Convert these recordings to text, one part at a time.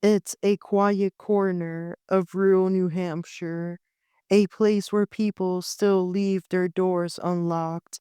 It's a quiet corner of rural New Hampshire, a place where people still leave their doors unlocked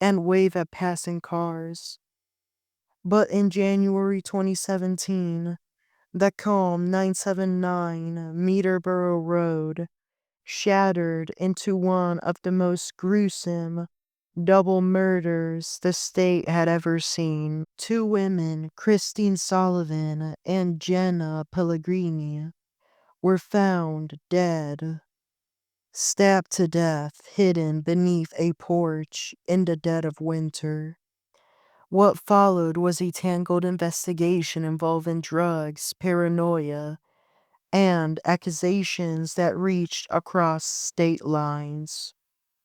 and wave at passing cars. But in January 2017, the calm 979 Meterboro Road shattered into one of the most gruesome double murders the state had ever seen. Two women, Christine Sullivan and Jenna Pellegrini, were found dead, stabbed to death, hidden beneath a porch in the dead of winter. What followed was a tangled investigation involving drugs, paranoia, and accusations that reached across state lines,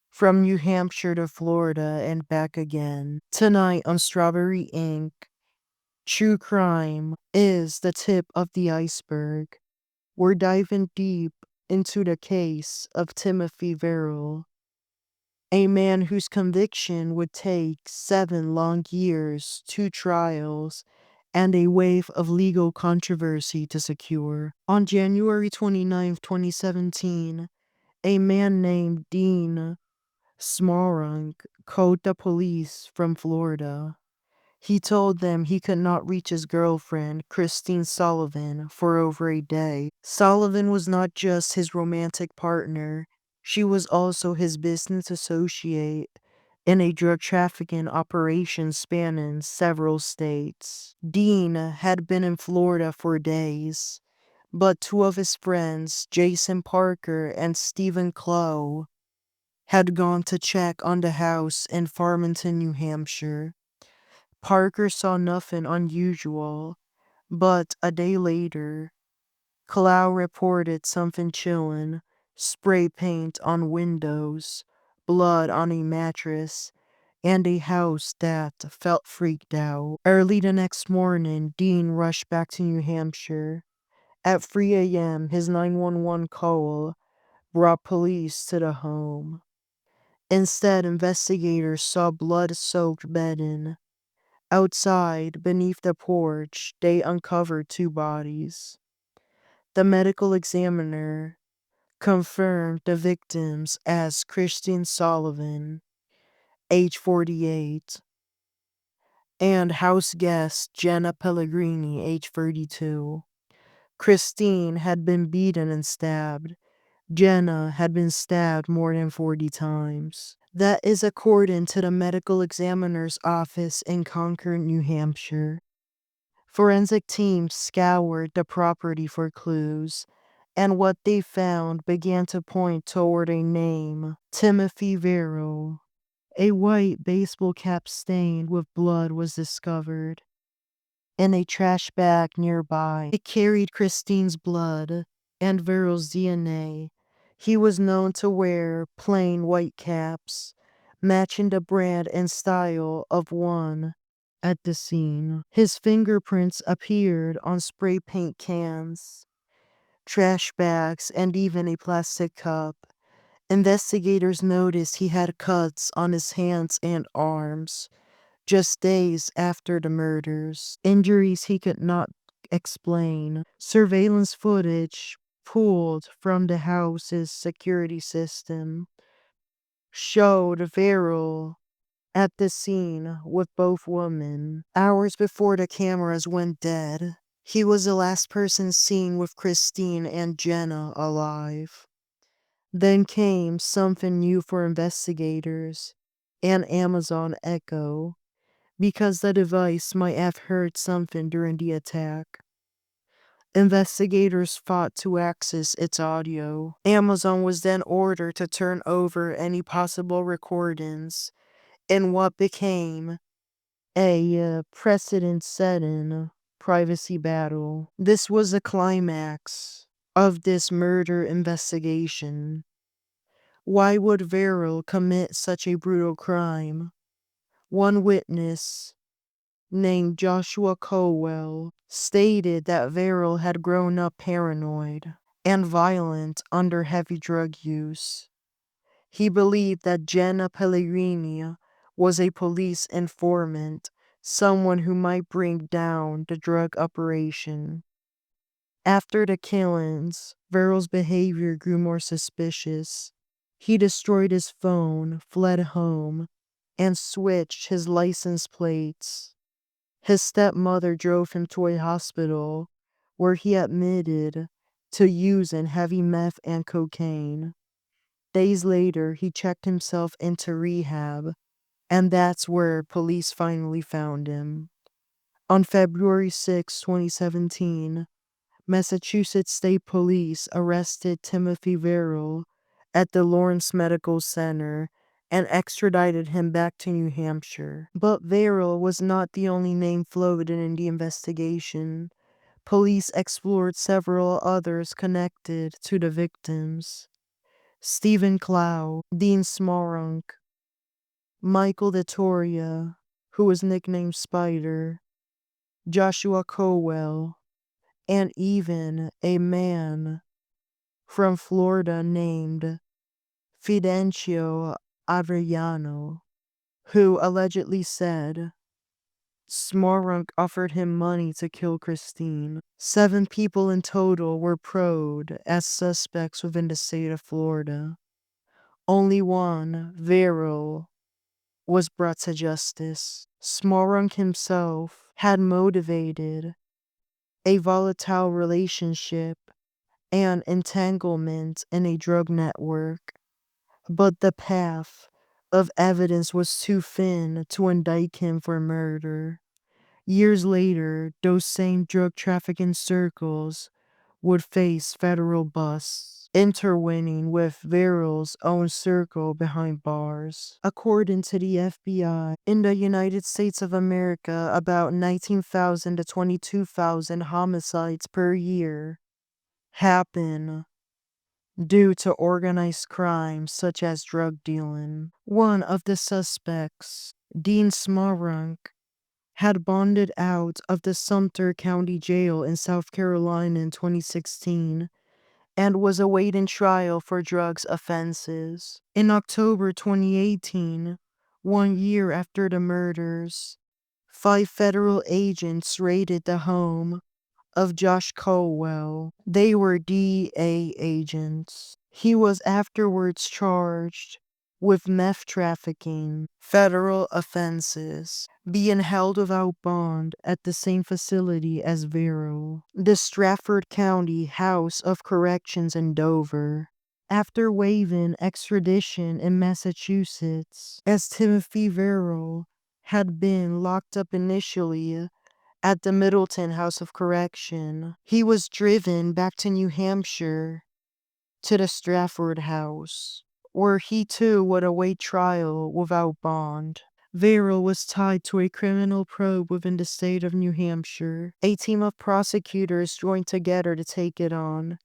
from New Hampshire to Florida and back again. Tonight on Strawberry Ink, true crime is the tip of the iceberg. We're diving deep into the case of Timothy Verrill, a man whose conviction would take 7 long years, 2 trials, and a wave of legal controversy to secure. On January 29, 2017, a man named Dean Smarunk called the police from Florida. He told them he could not reach his girlfriend, Christine Sullivan, for over a day. Sullivan was not just his romantic partner, she was also his business associate in a drug trafficking operation spanning several states. Dean had been in Florida for days, but 2 of his friends, Jason Parker and Stephen Clough, had gone to check on the house in Farmington, New Hampshire. Parker saw nothing unusual, but a day later, Clough reported something chilling: spray paint on windows, blood on a mattress, and a house that felt freaked out. Early the next morning, Dean rushed back to New Hampshire. At 3 a.m., his 911 call brought police to the home. Instead, investigators saw blood-soaked bedding. Outside, beneath the porch, they uncovered 2 bodies. The medical examiner confirmed the victims as Christine Sullivan, age 48, and house guest Jenna Pellegrini, age 32. Christine had been beaten and stabbed. Jenna had been stabbed more than 40 times. That is according to the medical examiner's office in Concord, New Hampshire. Forensic teams scoured the property for clues, and what they found began to point toward a name: Timothy Verrill. A white baseball cap stained with blood was discovered in a trash bag nearby. It carried Christine's blood and Verrill's DNA. He was known to wear plain white caps, matching the brand and style of one at the scene. His fingerprints appeared on spray paint cans, trash bags, and even a plastic cup. Investigators noticed he had cuts on his hands and arms just days after the murders, injuries he could not explain. Surveillance footage pulled from the house's security system showed Verrill at the scene with both women. Hours before the cameras went dead, he was the last person seen with Christine and Jenna alive. Then came something new for investigators: an Amazon Echo, because the device might have heard something during the attack. Investigators fought to access its audio. Amazon was then ordered to turn over any possible recordings in what became a precedent-setting privacy battle. This was the climax of this murder investigation. Why would Verrill commit such a brutal crime? One witness, named Joshua Colwell, stated that Verrill had grown up paranoid and violent under heavy drug use. He believed that Jenna Pellegrini was a police informant, someone who might bring down the drug operation. After the killings, Verrill's behavior grew more suspicious. He destroyed his phone, fled home, and switched his license plates. His stepmother drove him to a hospital where he admitted to using heavy meth and cocaine. Days later, he checked himself into rehab, and that's where police finally found him. On February 6, 2017, Massachusetts State Police arrested Timothy Verrill at the Lawrence Medical Center and extradited him back to New Hampshire. But Verrill was not the only name floated in the investigation. Police explored several others connected to the victims. Stephen Clow, Dean Smarunk, Michael DeToria, who was nicknamed Spider, Joshua Cowell, and even a man from Florida named Fidencio Avellano, who allegedly said Smarunk offered him money to kill Christine. 7 people in total were probed as suspects within the state of Florida. Only one, Verrill, was brought to justice. Smarunk himself had motivated a volatile relationship and entanglement in a drug network, but the path of evidence was too thin to indict him for murder. Years later, those same drug trafficking circles would face federal busts, intertwining with Verrill's own circle behind bars. According to the FBI, in the United States of America, about 19,000 to 22,000 homicides per year happen due to organized crimes such as drug dealing. One of the suspects, Dean Smarunk, had bonded out of the Sumter County Jail in South Carolina in 2016 and was awaiting trial for drugs offenses. In October 2018, 1 year after the murders, 5 federal agents raided the home of Josh Colwell. They were DEA agents. He was afterwards charged with meth trafficking, federal offenses, being held without bond at the same facility as Verrill, the Strafford County House of Corrections in Dover. After waiving extradition in Massachusetts, as Timothy Verrill had been locked up initially at the Middleton House of Correction, he was driven back to New Hampshire to the Strafford House, where he too would await trial without bond. Verrill was tied to a criminal probe within the state of New Hampshire. A team of prosecutors joined together to take it on.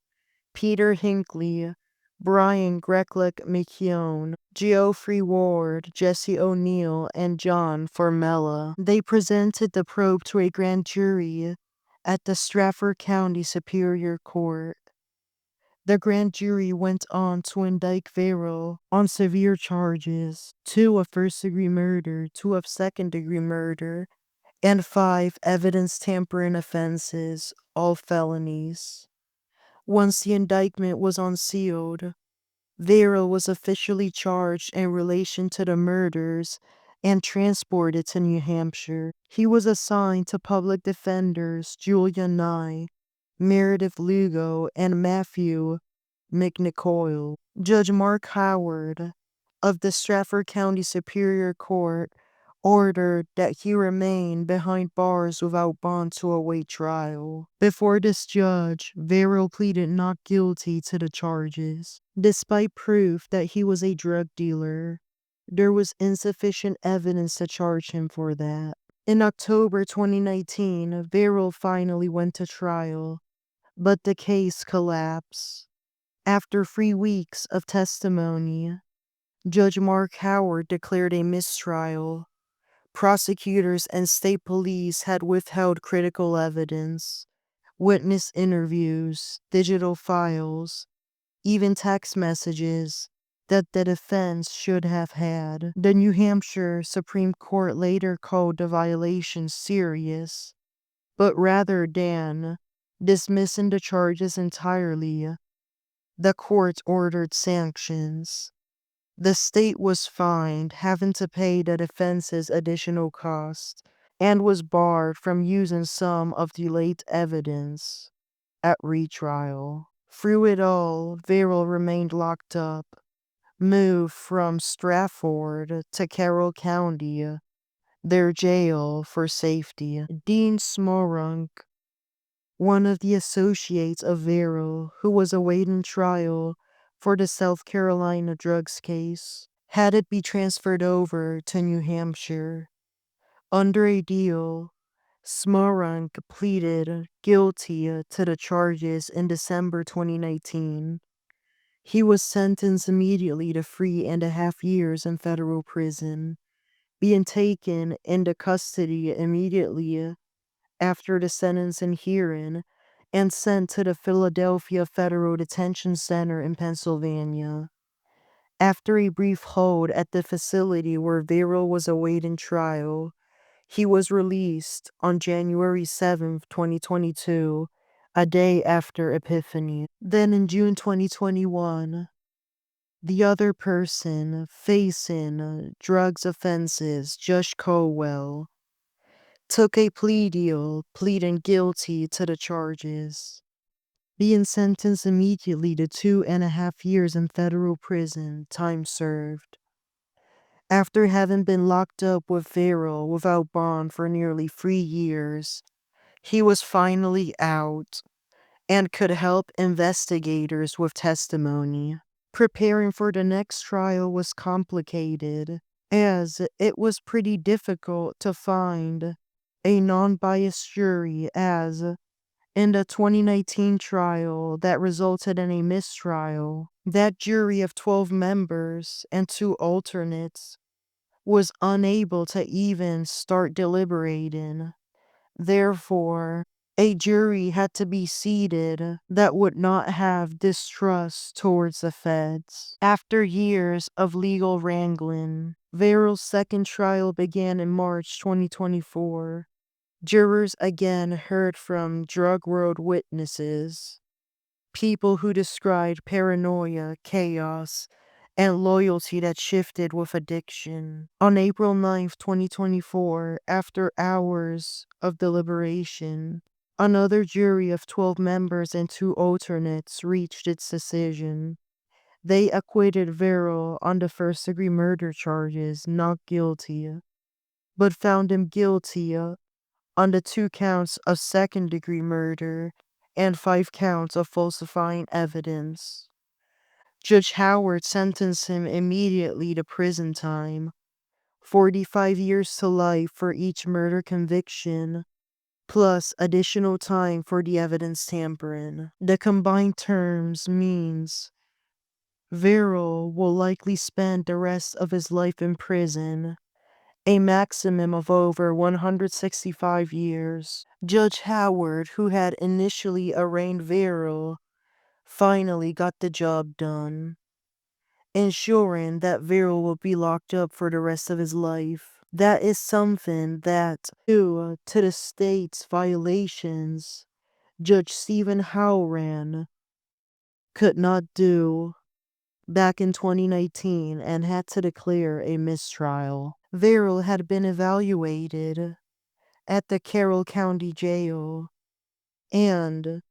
Peter Hinckley, Brian Grecklick McKeown, Geoffrey Ward, Jesse O'Neill, and John Formella. They presented the probe to a grand jury at the Strafford County Superior Court. The grand jury went on to indict Verrill on severe charges, 2 of first-degree murder, 2 of second-degree murder, and 5 evidence tampering offenses, all felonies. Once the indictment was unsealed, Verrill was officially charged in relation to the murders and transported to New Hampshire. He was assigned to public defenders Julia Nye, Meredith Lugo, and Matthew McNicoyle. Judge Mark Howard of the Strafford County Superior Court ordered that he remain behind bars without bond to await trial. Before this judge, Verrill pleaded not guilty to the charges. Despite proof that he was a drug dealer, there was insufficient evidence to charge him for that. In October 2019, Verrill finally went to trial, but the case collapsed. After 3 weeks of testimony, Judge Mark Howard declared a mistrial. Prosecutors and state police had withheld critical evidence, witness interviews, digital files, even text messages that the defense should have had. The New Hampshire Supreme Court later called the violation serious, but rather than dismissing the charges entirely. The court ordered sanctions. The state was fined, having to pay the defense's additional cost, and was barred from using some of the late evidence at retrial. Through it all, Verrill remained locked up, moved from Stratford to Carroll County, their jail for safety. Dean Smorunk, one of the associates of Verrill, who was awaiting trial for the South Carolina drugs case, had it be transferred over to New Hampshire. Under a deal, Smorunk pleaded guilty to the charges in December 2019. He was sentenced immediately to 3.5 years in federal prison, being taken into custody immediately after the sentencing hearing and sent to the Philadelphia Federal Detention Center in Pennsylvania. After a brief hold at the facility where Verrill was awaiting trial, he was released on January 7th, 2022, a day after Epiphany. Then in June 2021, the other person facing drugs offenses, Judge Colwell, took a plea deal, pleading guilty to the charges, being sentenced immediately to 2.5 years in federal prison, time served. After having been locked up with Verrill without bond for nearly 3 years, he was finally out and could help investigators with testimony. Preparing for the next trial was complicated, as it was pretty difficult to find a non-biased jury, as in the 2019 trial that resulted in a mistrial, that jury of 12 members and 2 alternates was unable to even start deliberating. Therefore, a jury had to be seated that would not have distrust towards the feds. After years of legal wrangling, Verrill's second trial began in March 2024. Jurors again heard from drug world witnesses, people who described paranoia, chaos, and loyalty that shifted with addiction. On April 9th, 2024, after hours of deliberation, another jury of 12 members and 2 alternates reached its decision. They acquitted Verrill on the first-degree murder charges, not guilty, but found him guilty on the 2 counts of second-degree murder and 5 counts of falsifying evidence. Judge Howard sentenced him immediately to prison time, 45 years to life for each murder conviction, plus additional time for the evidence tampering. The combined terms means Verrill will likely spend the rest of his life in prison, a maximum of over 165 years. Judge Howard, who had initially arraigned Verrill, finally got the job done, ensuring that Verrill will be locked up for the rest of his life. That is something that, due to the state's violations, Judge Stephen Howran could not do back in 2019 and had to declare a mistrial. Verrill had been evaluated at the Carroll County Jail, and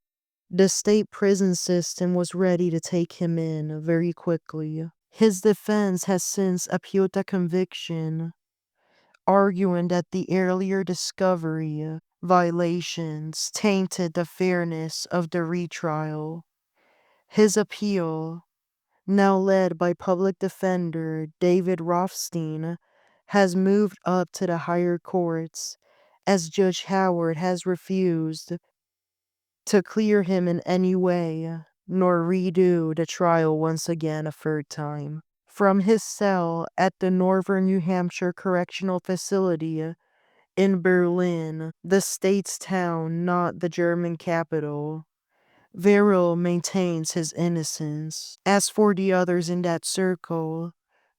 the state prison system was ready to take him in very quickly. His defense has since appealed the conviction, arguing that the earlier discovery violations tainted the fairness of the retrial. His appeal, now led by public defender David Rothstein, has moved up to the higher courts, as Judge Howard has refused to clear him in any way, nor redo the trial once again a third time. From his cell at the Northern New Hampshire Correctional Facility in Berlin, the state's town, not the German capital, Verrill maintains his innocence. As for the others in that circle,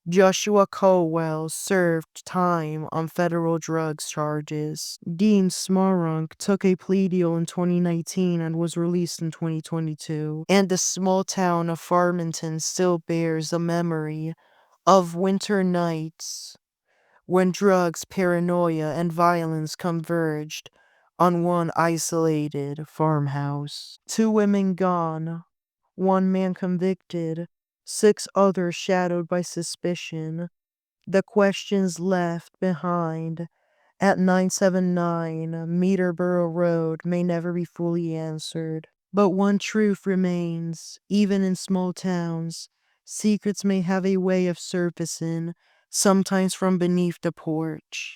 Joshua Colwell served time on federal drugs charges. Dean Smarunk took a plea deal in 2019 and was released in 2022. And the small town of Farmington still bears a memory of winter nights when drugs, paranoia, and violence converged on one isolated farmhouse. 2 women gone, 1 man convicted, 6 others shadowed by suspicion. The questions left behind at 979 Meterboro Road may never be fully answered. But one truth remains, even in small towns, secrets may have a way of surfacing, sometimes from beneath the porch.